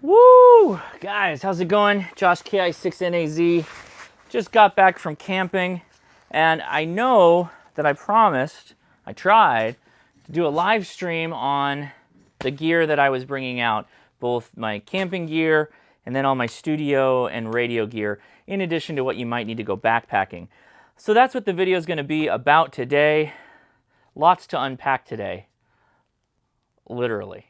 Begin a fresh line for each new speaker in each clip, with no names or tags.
Woo! Guys, how's it going? Josh KI6NAZ. Just got back from camping, and I know that I tried to do a live stream on the gear that I was bringing out, both my camping gear and then all my studio and radio gear, in addition to what you might need to go backpacking. So that's what the video is going to be about today. Lots to unpack today, literally.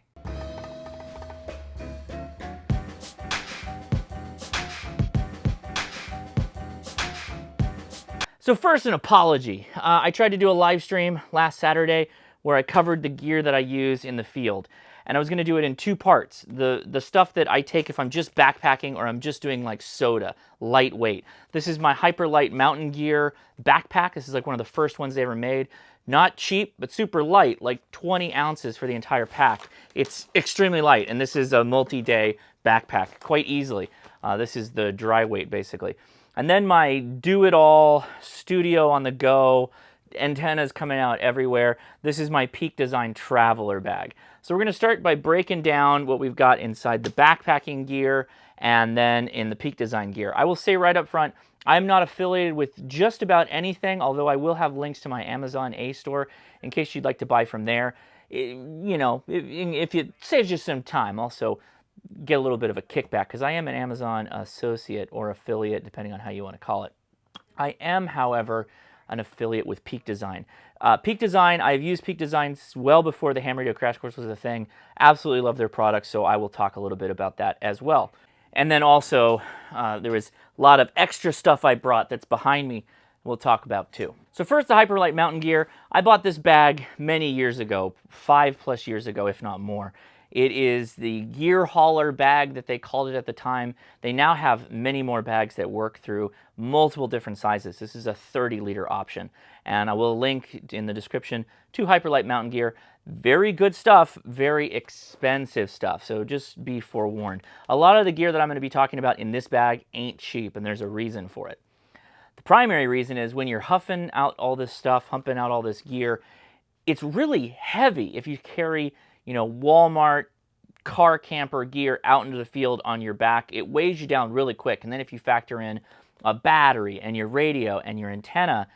So first, an apology. I tried to do a live stream last Saturday where I covered the gear that I use in the field. And I was going to do it in two parts. The stuff that I take if I'm just backpacking or I'm just doing like soda, lightweight. This is my Hyperlight Mountain Gear backpack. This is like one of the first ones they ever made. Not cheap, but super light, like 20 ounces for the entire pack. It's extremely light, and this is a multi-day backpack quite easily. This is the dry weight, basically. And then my do-it-all studio on the go, antennas coming out everywhere. This is my Peak Design Traveler bag. So we're going to start by breaking down what we've got inside the backpacking gear and then in the Peak Design gear. I will say right up front, I'm not affiliated with just about anything, although I will have links to my Amazon A store in case you'd like to buy from there. You know, if it saves you some time, also get a little bit of a kickback because I am an Amazon associate or affiliate, depending on how you want to call it. I am, however, an affiliate with Peak Design. Peak Design, I've used Peak Design well before the Ham Radio Crash Course was a thing. Absolutely love their products, so I will talk a little bit about that as well. And then also, there was a lot of extra stuff I brought that's behind me we'll talk about too. So first, the Hyperlight Mountain Gear. I bought this bag many years ago, 5+ years ago, if not more. It is the gear hauler bag that they called it at the time. They now have many more bags that work through multiple different sizes. This is a 30-liter option. And I will link in the description to Hyperlight Mountain Gear. Very good stuff, very expensive stuff, so just be forewarned. A lot of the gear that I'm going to be talking about in this bag ain't cheap, and there's a reason for it. The primary reason is when you're huffing out all this stuff, humping out all this gear, it's really heavy if you carry, Walmart car camper gear out into the field on your back. It weighs you down really quick. And then if you factor in a battery and your radio and your antenna,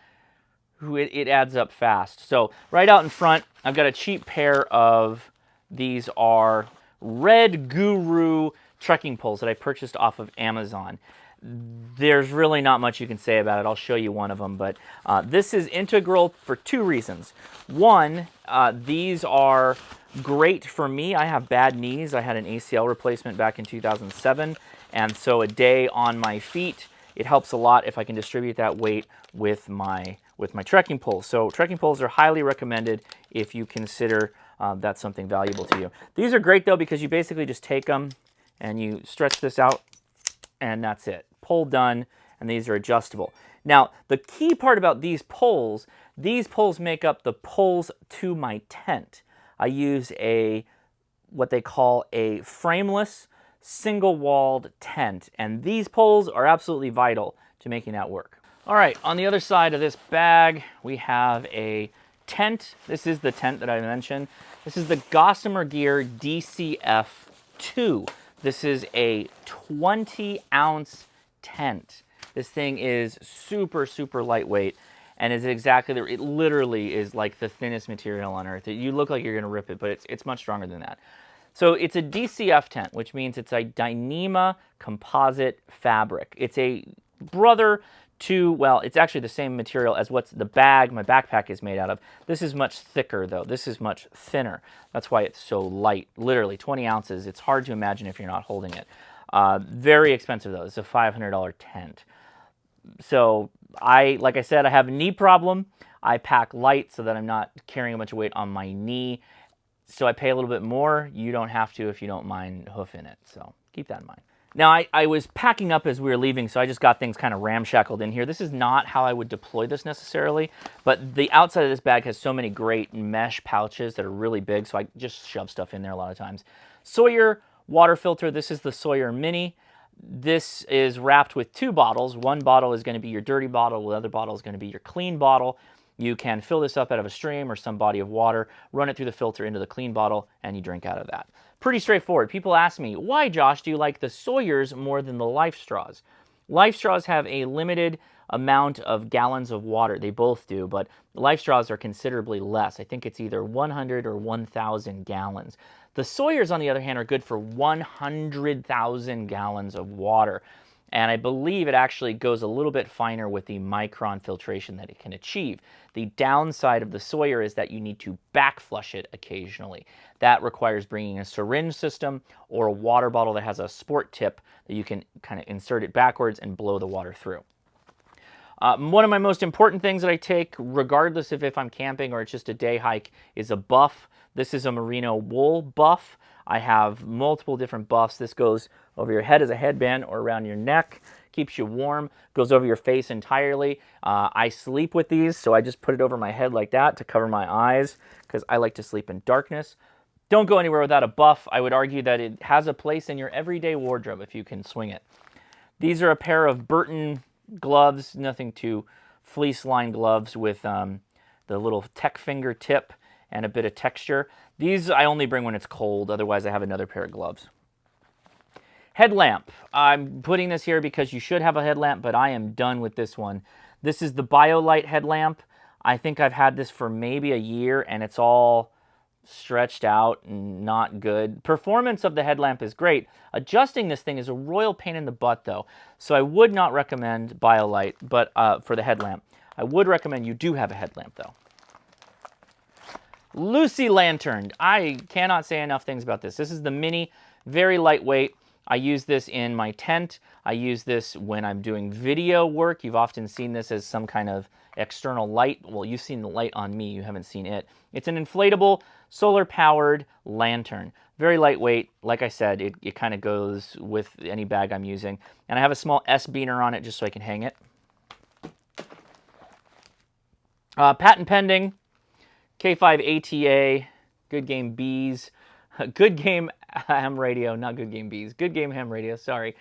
it adds up fast. So right out in front, I've got a cheap pair of, these are Red Guru trekking poles that I purchased off of Amazon. There's really not much you can say about it. I'll show you one of them, but this is integral for two reasons. One, these are great for me. I have bad knees. I had an ACL replacement back in 2007, and so a day on my feet, it helps a lot if I can distribute that weight with my trekking poles. So trekking poles are highly recommended if you consider that's something valuable to you. These are great though because you basically just take them and you stretch this out, and that's it. Pole done, and these are adjustable. Now, the key part about these poles make up the poles to my tent. I use what they call a frameless, single-walled tent, and these poles are absolutely vital to making that work. All right, on the other side of this bag, we have a tent. This is the tent that I mentioned. This is the Gossamer Gear DCF2. This is a 20-ounce tent. This thing is super, super lightweight, and is exactly, it literally is like the thinnest material on earth. You look like you're going to rip it, but it's much stronger than that. So it's a DCF tent, which means it's a Dyneema composite fabric. It's a brother to, well, it's actually the same material as what's the bag my backpack is made out of. This is much thicker, though. This is much thinner. That's why it's so light. Literally, 20 ounces. It's hard to imagine if you're not holding it. Very expensive, though. It's a $500 tent. So, like I said, I have a knee problem. I pack light so that I'm not carrying a bunch of weight on my knee. So I pay a little bit more. You don't have to if you don't mind hoofing it. So keep that in mind. Now, I was packing up as we were leaving, so I just got things kind of ramshackled in here. This is not how I would deploy this necessarily, but the outside of this bag has so many great mesh pouches that are really big, so I just shove stuff in there a lot of times. Sawyer water filter. This is the Sawyer Mini. This is wrapped with two bottles. One bottle is going to be your dirty bottle. The other bottle is going to be your clean bottle. You can fill this up out of a stream or some body of water, run it through the filter into the clean bottle, and you drink out of that. Pretty straightforward. People ask me, why, Josh, do you like the Sawyers more than the Life Straws? Life Straws have a limited amount of gallons of water. They both do, but Life Straws are considerably less. I think it's either 100 or 1,000 gallons. The Sawyers, on the other hand, are good for 100,000 gallons of water. And I believe it actually goes a little bit finer with the micron filtration that it can achieve. The downside of the Sawyer is that you need to back flush it occasionally. That requires bringing a syringe system or a water bottle that has a sport tip that you can kind of insert it backwards and blow the water through. One of my most important things that I take, regardless of if I'm camping or it's just a day hike, is a buff. This is a merino wool buff. I have multiple different buffs. This goes over your head as a headband or around your neck. Keeps you warm. Goes over your face entirely. I sleep with these, so I just put it over my head like that to cover my eyes because I like to sleep in darkness. Don't go anywhere without a buff. I would argue that it has a place in your everyday wardrobe if you can swing it. These are a pair of Burton gloves, nothing too fleece-lined gloves with the little tech finger tip and a bit of texture. These I only bring when it's cold, otherwise I have another pair of gloves. Headlamp. I'm putting this here because you should have a headlamp, but I am done with this one. This is the BioLite headlamp. I think I've had this for maybe a year, and it's all stretched out and not good. Performance of the headlamp is great. Adjusting this thing is a royal pain in the butt, though. So I would not recommend BioLite, but for the headlamp. I would recommend you do have a headlamp, though. Luci Lantern. I cannot say enough things about this. This is the mini, very lightweight. I use this in my tent. I use this when I'm doing video work. You've often seen this as some kind of external light. Well, you've seen the light on me. You haven't seen it. It's an inflatable, solar-powered lantern. Very lightweight. Like I said, it kind of goes with any bag I'm using. And I have a small S-beaner on it just so I can hang it. Patent pending. K5 ATA. Good Game Bees. Good Game Ham Radio, not Good Game Bees. Good Game Ham Radio, sorry.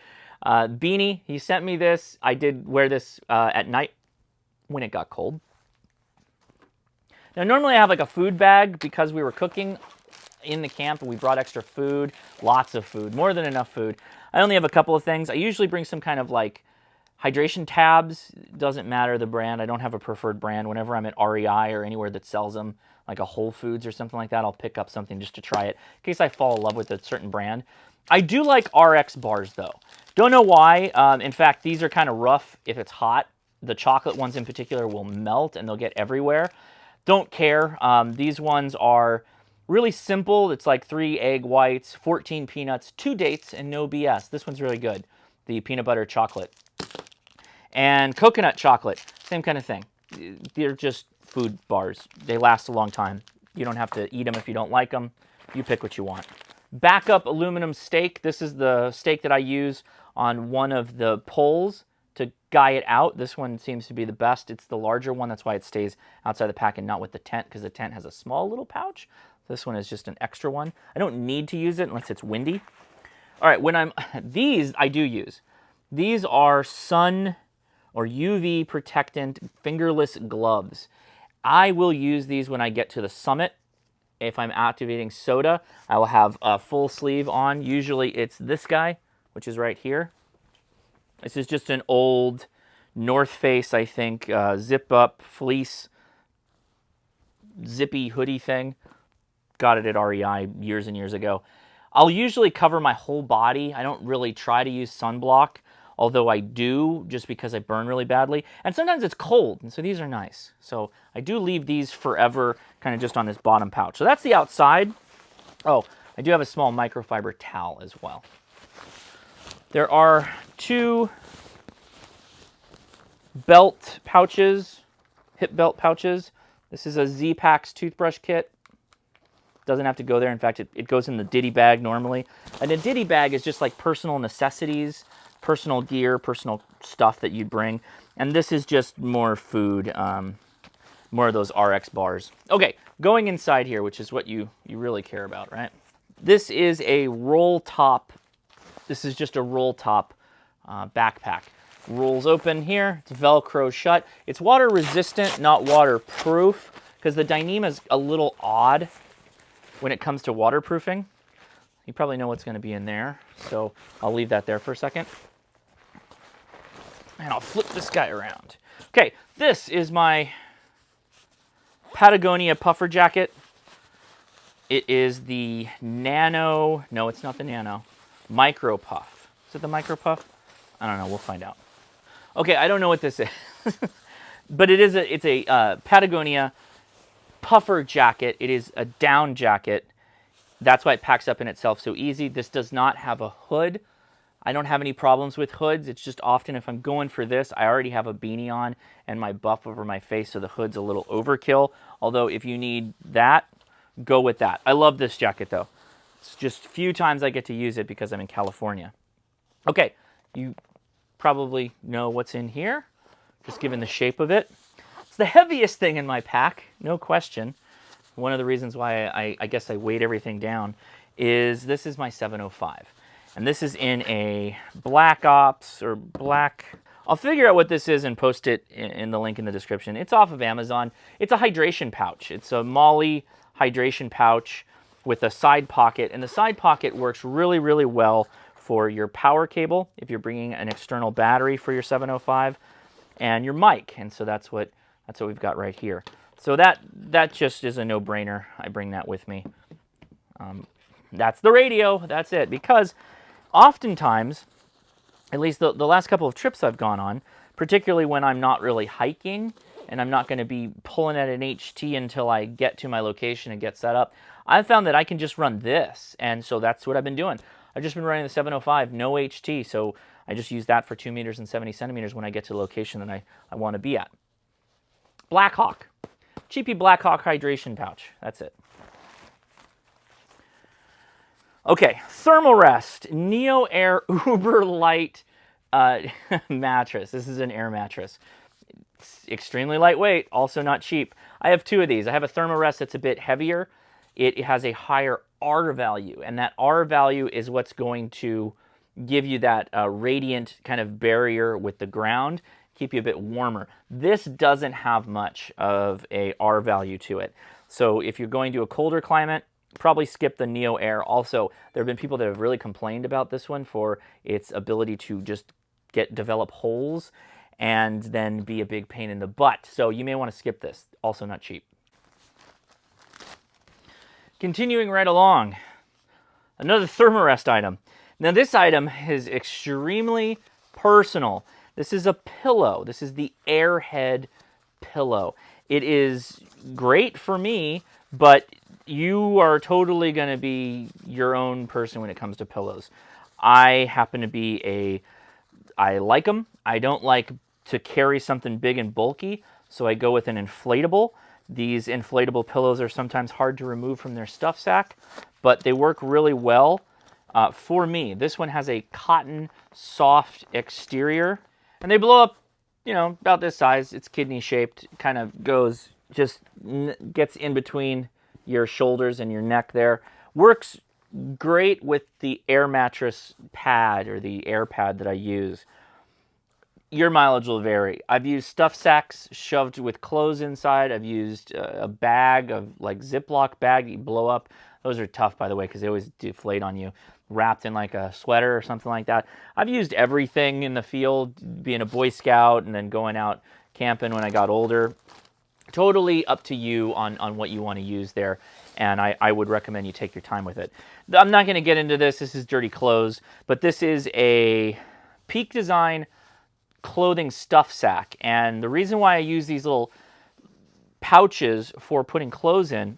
Beanie, he sent me this. I did wear this at night when it got cold. Now, normally I have like a food bag because we were cooking in the camp and we brought extra food, lots of food, more than enough food. I only have a couple of things. I usually bring some kind of like hydration tabs. Doesn't matter the brand. I don't have a preferred brand. Whenever I'm at REI or anywhere that sells them, like a Whole Foods or something like that, I'll pick up something just to try it in case I fall in love with a certain brand. I do like RX bars though. Don't know why. In fact, these are kind of rough if it's hot. The chocolate ones in particular will melt and they'll get everywhere. Don't care. These ones are really simple. It's like 3 egg whites, 14 peanuts, 2 dates, and no BS. This one's really good. The peanut butter chocolate. And coconut chocolate, same kind of thing. They're just food bars. They last a long time. You don't have to eat them if you don't like them. You pick what you want. Backup aluminum stake. This is the stake that I use on one of the poles to guy it out. This one seems to be the best. It's the larger one. That's why it stays outside the pack and not with the tent, because the tent has a small little pouch. This one is just an extra one. I don't need to use it unless it's windy. All right, these I do use. These are sun or UV protectant fingerless gloves. I will use these when I get to the summit. If I'm activating soda, I will have a full sleeve on. Usually it's this guy, which is right here. This is just an old North Face, I think, zip-up fleece zippy hoodie thing. Got it at REI years and years ago. I'll usually cover my whole body. I don't really try to use sunblock, although I do just because I burn really badly. And sometimes it's cold, and so these are nice. So I do leave these forever kind of just on this bottom pouch. So that's the outside. Oh, I do have a small microfiber towel as well. There are 2 belt pouches, hip belt pouches. This is a Z-Packs toothbrush kit. Doesn't have to go there. In fact, it goes in the ditty bag normally. And the ditty bag is just like personal necessities, personal gear, personal stuff that you'd bring. And this is just more food, more of those RX bars. Okay, going inside here, which is what you really care about, right? This is a roll top. This is just a roll top backpack. rolls open here. It's Velcro shut. It's water resistant, not waterproof, because the Dyneema is a little odd when it comes to waterproofing. You probably know what's going to be in there, so I'll leave that there for a second. And I'll flip this guy around. Okay, this is my Patagonia puffer jacket. It is the Nano, no, it's not the Nano, Micro Puff. Is it the Micro Puff? I don't know, we'll find out. Okay, I don't know what this is, but it's a Patagonia puffer jacket. It is a down jacket. That's why it packs up in itself so easy. This does not have a hood. I don't have any problems with hoods. It's just often if I'm going for this, I already have a beanie on and my buff over my face, so the hood's a little overkill. Although if you need that, go with that. I love this jacket though. It's just few times I get to use it because I'm in California. Okay, you probably know what's in here, just given the shape of it. It's the heaviest thing in my pack, no question. One of the reasons why I guess I weighed everything down is this is my 705. And this is in a Black Ops or black... I'll figure out what this is and post it in the link in the description. It's off of Amazon. It's a hydration pouch. It's a Molly hydration pouch with a side pocket. And the side pocket works really, really well for your power cable, if you're bringing an external battery for your 705, and your mic. And so that's what we've got right here. So that just is a no-brainer. I bring that with me. That's the radio. That's it. Because oftentimes, at least the last couple of trips I've gone on, particularly when I'm not really hiking and I'm not going to be pulling at an HT until I get to my location and get set up, I've found that I can just run this. And so that's what I've been doing. I've just been running the 705, no HT. So I just use that for 2 meters and 70 centimeters when I get to the location that I want to be at. Blackhawk. Cheapy Blackhawk hydration pouch. That's it. Okay, Thermarest Neo Air Uber Light mattress. This is an air mattress. It's extremely lightweight, also not cheap. I have two of these. I have a Thermarest that's a bit heavier. It has a higher R value, and that R value is what's going to give you that radiant kind of barrier with the ground, keep you a bit warmer. This doesn't have much of a R value to it. So if you're going to a colder climate, probably skip the Neo Air. Also, there have been people that have really complained about this one for its ability to just develop holes and then be a big pain in the butt. So you may want to skip this. Also not cheap. Continuing right along, another Thermarest item. Now this item is extremely personal. This is a pillow. This is the Airhead pillow. It is great for me, but you are totally going to be your own person when it comes to pillows. I happen to be I like them. I don't like to carry something big and bulky, so I go with an inflatable. These inflatable pillows are sometimes hard to remove from their stuff sack, but they work really well for me. This one has a cotton soft exterior, and they blow up, you know, about this size. It's kidney shaped, kind of goes, just gets in between your shoulders and your neck there. Works great with the air mattress pad or the air pad that I use. Your mileage will vary. I've used stuff sacks shoved with clothes inside. I've used a bag of like Ziploc bag that you blow up. Those are tough, by the way, because they always deflate on you. Wrapped in like a sweater or something like that. I've used everything in the field, being a Boy Scout and then going out camping when I got older. Totally up to you on what you want to use there, and I would recommend you take your time with it. I'm not going to get into this. This is dirty clothes, but this is a Peak Design clothing stuff sack, and the reason why I use these little pouches for putting clothes in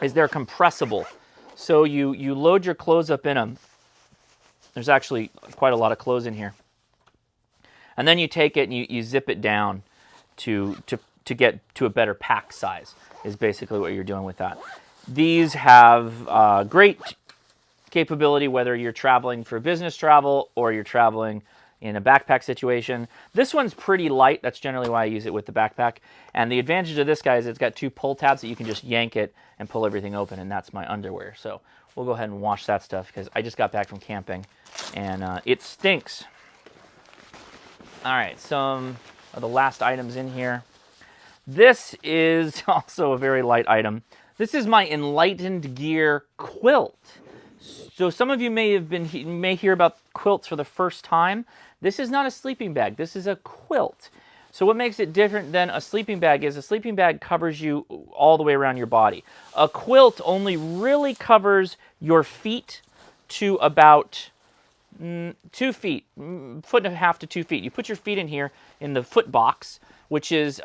is they're compressible. So you load your clothes up in them. There's actually quite a lot of clothes in here. And then you take it and you zip it down to get to a better pack size is basically what you're doing with that. These have great capability whether you're traveling for business travel or you're traveling in a backpack situation. This one's pretty light. That's generally why I use it with the backpack. And the advantage of this guy is it's got two pull tabs that you can just yank it and pull everything open, and that's my underwear. So we'll go ahead and wash that stuff because I just got back from camping and it stinks. All right, some of the last items in here. This is also a very light item. This is my Enlightened Gear quilt. So some of you may hear about quilts for the first time. This is not a sleeping bag. This is a quilt. So what makes it different than a sleeping bag is a sleeping bag covers you all the way around your body. A quilt only really covers your feet to about 2 feet, foot and a half to 2 feet. You put your feet in here in the foot box, which is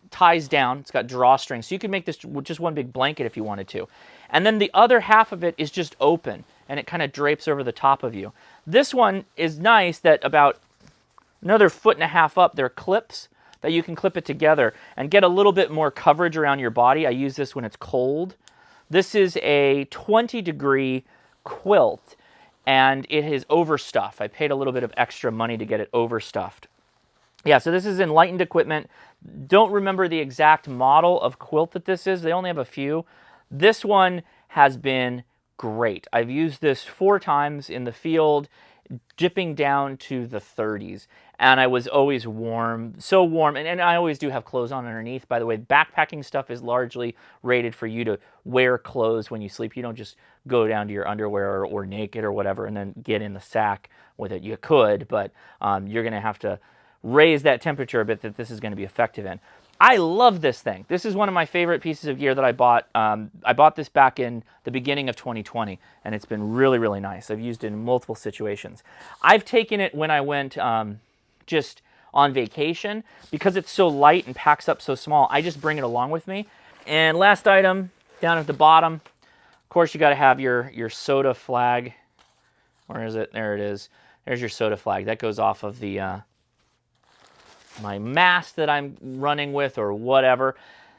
ties down. It's got drawstrings, so you can make this just one big blanket if you wanted to. And then the other half of it is just open, and it kind of drapes over the top of you. This one is nice that about another foot and a half up, there are clips that you can clip it together and get a little bit more coverage around your body. I use this when it's cold. This is a 20-degree quilt, and it is overstuffed. I paid a little bit of extra money to get it overstuffed. Yeah, so this is Enlightened equipment. Don't remember the exact model of quilt that this is. They only have a few. This one has been great. I've used this 4 times in the field, dipping down to the 30s, and I was always warm, so warm, and I always do have clothes on underneath. By the way, backpacking stuff is largely rated for you to wear clothes when you sleep. You don't just go down to your underwear or naked or whatever and then get in the sack with it. You could, but you're going to have to raise that temperature a bit that this is going to be effective in. I love this thing. This is one of my favorite pieces of gear that I bought. I bought this back in the beginning of 2020, and it's been really, really nice. I've used it in multiple situations. I've taken it when I went just on vacation. Because it's so light and packs up so small, I just bring it along with me. And last item, down at the bottom, of course, you got to have your soda flag. Where is it? There it is. There's your soda flag. That goes off of the my mast that I'm running with or whatever.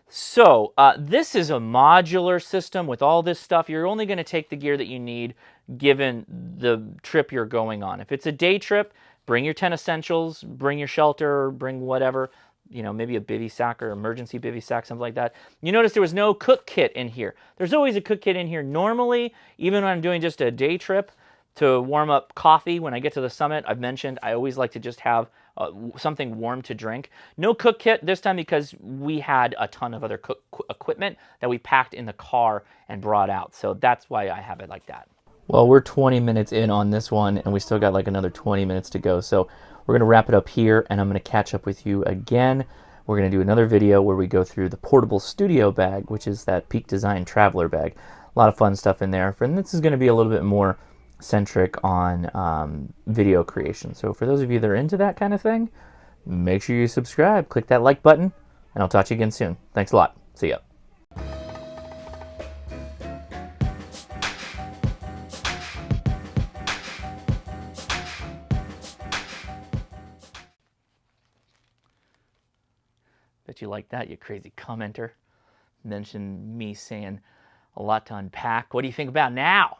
So this is a modular system with all this stuff. You're only going to take the gear that you need given the trip you're going on. If it's a day trip, bring your 10 essentials, bring your shelter, bring whatever, you know, maybe a bivy sack or emergency bivy sack, something like that. You notice there was no cook kit in here. There's always a cook kit in here normally, even when I'm doing just a day trip to warm up coffee when I get to the summit. I've mentioned I always like to just have something warm to drink. No cook kit this time because we had a ton of other cook equipment that we packed in the car and brought out. So that's why I have it like that. Well, we're 20 minutes in on this one, and we still got like another 20 minutes to go. So we're going to wrap it up here, and I'm going to catch up with you again. We're going to do another video where we go through the portable studio bag, which is that Peak Design traveler bag. A lot of fun stuff in there. And this is going to be a little bit more centric on video creation. So for those of you that are into that kind of thing, make sure you subscribe, click that like button, and I'll talk to you again soon. Thanks a lot. See ya. Bet you like that, you crazy commenter. Mentioned me saying a lot to unpack. What do you think about now?